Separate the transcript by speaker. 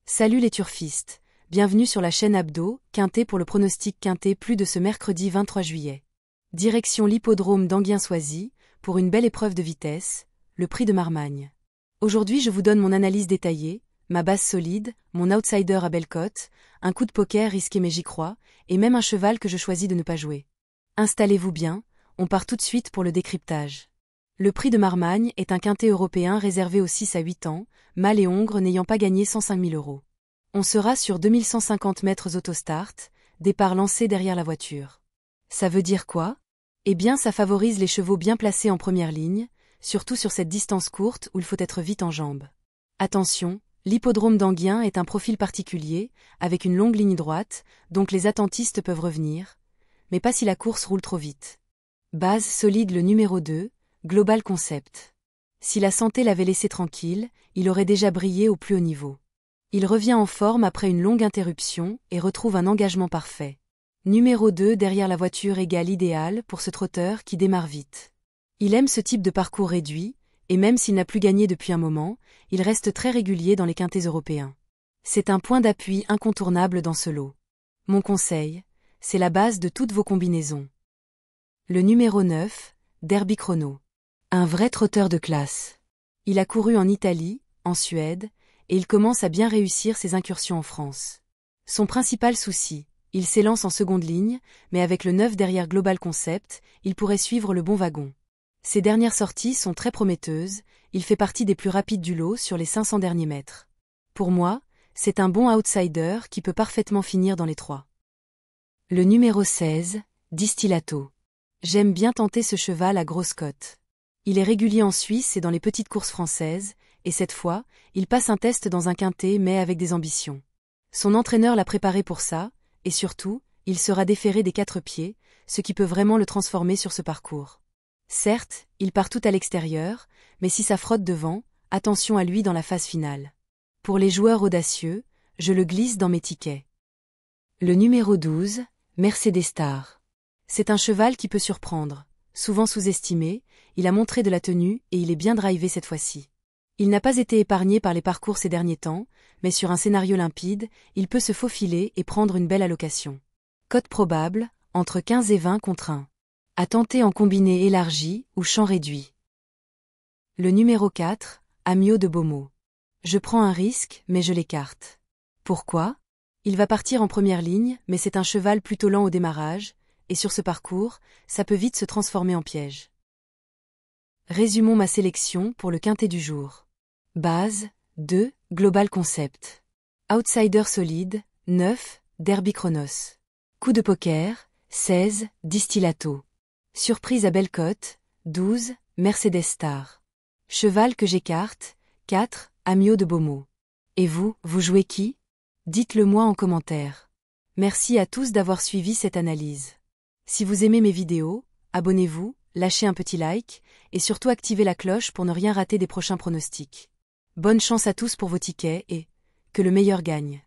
Speaker 1: Salut les turfistes, bienvenue sur la chaîne Abdo, Quintet pour le pronostic Quintet plus de ce mercredi 23 juillet. Direction l'hippodrome d'Anguien-Soisy, pour une belle épreuve de vitesse, le prix de Marmagne. Aujourd'hui je vous donne mon analyse détaillée, ma base solide, mon outsider à belle cote, un coup de poker risqué mais j'y crois, et même un cheval que je choisis de ne pas jouer. Installez-vous bien, on part tout de suite pour le décryptage. Le prix de Marmagne est un quintet européen réservé aux 6 à 8 ans, mâle et hongre n'ayant pas gagné 105 000 €. On sera sur 2150 mètres autostart, départ lancé derrière la voiture. Ça veut dire quoi? Eh bien ça favorise les chevaux bien placés en première ligne, surtout sur cette distance courte où il faut être vite en jambes. Attention, l'hippodrome d'Anguien est un profil particulier, avec une longue ligne droite, donc les attentistes peuvent revenir, mais pas si la course roule trop vite. Base solide le numéro 2, Global Concept. Si la santé l'avait laissé tranquille, il aurait déjà brillé au plus haut niveau. Il revient en forme après une longue interruption et retrouve un engagement parfait. Numéro 2 derrière la voiture égale idéal pour ce trotteur qui démarre vite. Il aime ce type de parcours réduit, et même s'il n'a plus gagné depuis un moment, il reste très régulier dans les quintets européens. C'est un point d'appui incontournable dans ce lot. Mon conseil, c'est la base de toutes vos combinaisons. Le numéro 9, Derby Chrono. Un vrai trotteur de classe. Il a couru en Italie, en Suède, et il commence à bien réussir ses incursions en France. Son principal souci, il s'élance en seconde ligne, mais avec le 9 derrière Global Concept, il pourrait suivre le bon wagon. Ses dernières sorties sont très prometteuses, il fait partie des plus rapides du lot sur les 500 derniers mètres. Pour moi, c'est un bon outsider qui peut parfaitement finir dans les 3. Le numéro 16, Distillato. J'aime bien tenter ce cheval à grosse cote. Il est régulier en Suisse et dans les petites courses françaises, et cette fois, il passe un test dans un quintet mais avec des ambitions. Son entraîneur l'a préparé pour ça, et surtout, il sera déféré des 4 pieds, ce qui peut vraiment le transformer sur ce parcours. Certes, il part tout à l'extérieur, mais si ça frotte devant, attention à lui dans la phase finale. Pour les joueurs audacieux, je le glisse dans mes tickets. Le numéro 12, Mercedes Star. C'est un cheval qui peut surprendre. Souvent sous-estimé, il a montré de la tenue et il est bien drivé cette fois-ci. Il n'a pas été épargné par les parcours ces derniers temps, mais sur un scénario limpide, il peut se faufiler et prendre une belle allocation. Cote probable, entre 15 et 20 contre 1. À tenter en combiné élargi ou champ réduit. Le numéro 4, Amio de Beaumont. Je prends un risque, mais je l'écarte. Pourquoi? Il va partir en première ligne, mais c'est un cheval plutôt lent au démarrage, et sur ce parcours, ça peut vite se transformer en piège. Résumons ma sélection pour le quintet du jour. Base, 2, Global Concept. Outsider solide, 9, Derby Chronos. Coup de poker, 16, Distillato. Surprise à belle cote, 12, Mercedes Star. Cheval que j'écarte, 4, Amio de Beaumont. Et vous jouez qui? Dites-le moi en commentaire. Merci à tous d'avoir suivi cette analyse. Si vous aimez mes vidéos, abonnez-vous, lâchez un petit like, et surtout activez la cloche pour ne rien rater des prochains pronostics. Bonne chance à tous pour vos tickets et que le meilleur gagne.